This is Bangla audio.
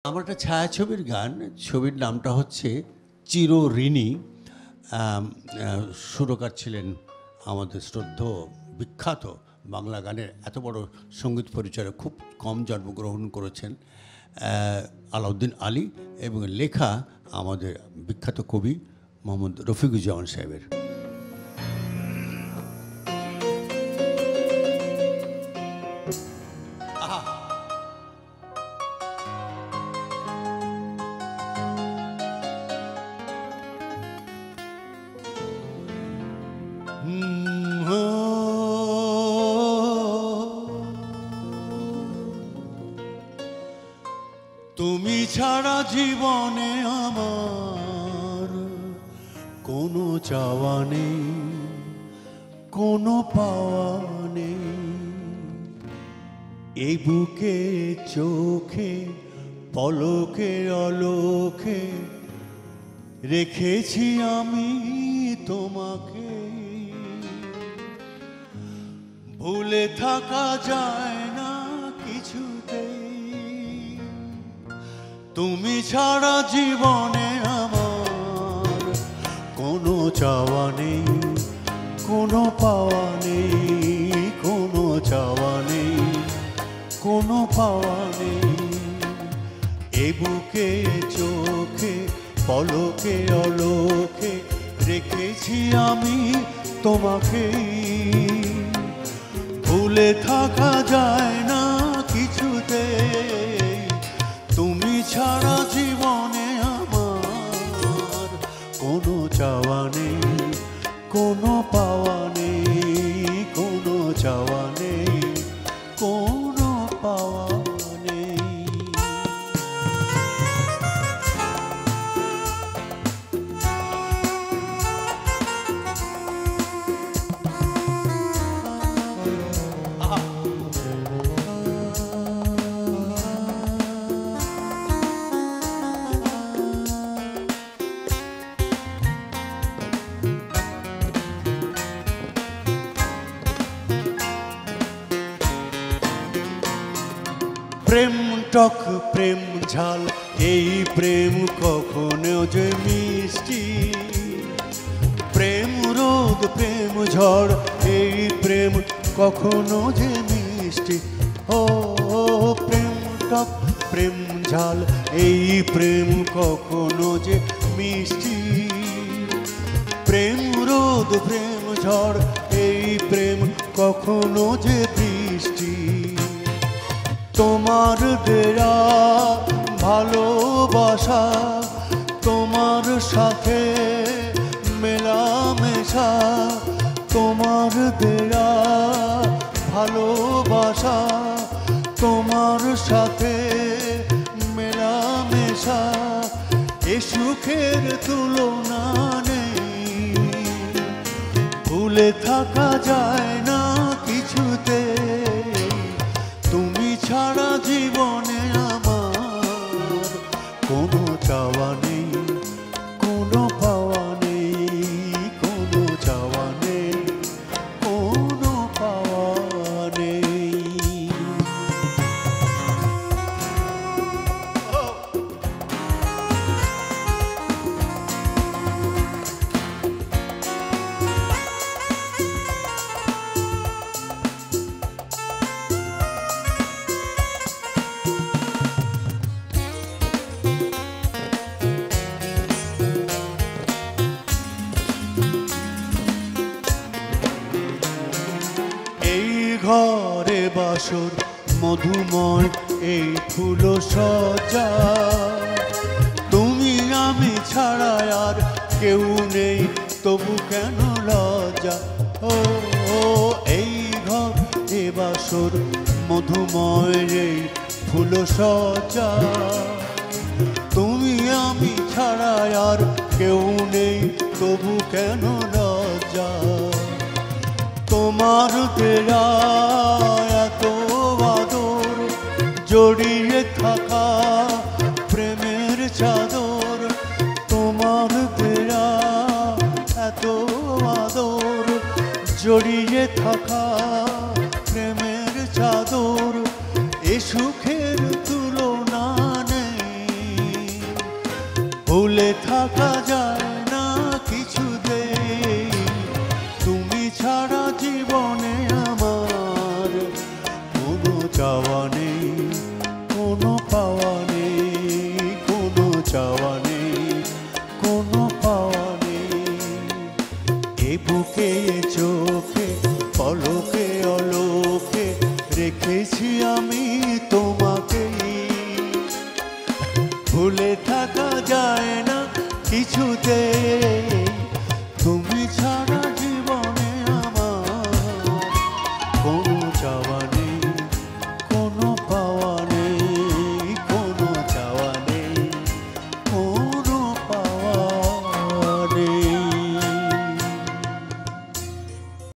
আমার একটা ছায়াছবির গান, ছবির নামটা হচ্ছে চিরঋণী। সুরকার ছিলেন আমাদের শ্রদ্ধেয় বিখ্যাত বাংলা গানের এত বড় সঙ্গীত পরিচয়ে খুব কম জন্মগ্রহণ করেছেন আলাউদ্দিন আলী, এবং লেখা আমাদের বিখ্যাত কবি মোহাম্মদ রফিকুজ্জামান সাহেবের। তুমি ছাড়া জীবনে আমার কোনো চাওয়া নেই, কোনো পাওয়া নেই। এই বুকে চোখে পলকে অলোকে রেখেছি আমি তোমাকে। ভুলে থাকা যায় না কিছুতেই, তুমি ছাড়া জীবনে আমার কোনো চাওয়া নেই, কোনো পাওয়া নেই, কোনো চাওয়া নেই, কোনো পাওয়া নেই। এ বুকে চোখে পলকে অলোকে রেখেছি আমি তোমাকে। ভুলে থাকা যায় না কিছুতে, তুমি ছাড়া জীবনে আমার কোনো চাওয়া নেই, কোনো পাওয়া নেই, কোনো চাওয়া নেই, কোনো পাওয়া নেই। প্রেম টক প্রেম ঝাল, এই প্রেম কখনো যে মিষ্টি। প্রেম রোদ প্রেম ঝড়, এই প্রেম কখনো যে মিষ্টি। ও প্রেম টক প্রেম ঝাল, এই প্রেম কখনো যে মিষ্টি। প্রেম রোদ প্রেম ঝড়, এই প্রেম কখনো যে বৃষ্টি। তোমার দেয়া ভালোবাসা, তোমার সাথে মেলামেশা। তোমার দেয়া ভালোবাসা, তোমার সাথে মেলামেশা। এ সুখের তুলনা নেই, ভুলে থাকা যায় না কিছুতে। তুমি ছাড়া জীবনে আমার কোনো চাওয়া নেই, কোনো পাওয়া নেই, কোনো চাওয়া নেই, কোনো পাওয়া নেই। ঘরে বাসর মধুময়, এই ফুল সজ্জা। তুমি আমি ছাড়া আর কেউ নেই, তবু কেন লজ্জা। ও এই ঘর এ বাসর মধুময়, এই ফুল সজ্জা। তুমি আমি ছাড়া আর কেউ নেই, তবু কেন লজ্জা। তোমার দেয়া এত আদর, জড়িয়ে থাকা প্রেমের চাদর। তোমার দেয়া এত আদর, জড়িয়ে থাকা প্রেমের চাদর। এ সুখের তুলনা নেই, থাকা যায় না কিছুতেই, তুমি ছাড়া জীবনে আমার কোনো চাওয়া নেই, কোনো পাওয়া নেই, কোনো চাওয়া নেই, কোনো পাওয়া নেই। এ বুকে এ চোখে পলকে অলোকে রেখেছি আমি তোমাকেই, ভুলে থাকা যায় না কিছুতেই।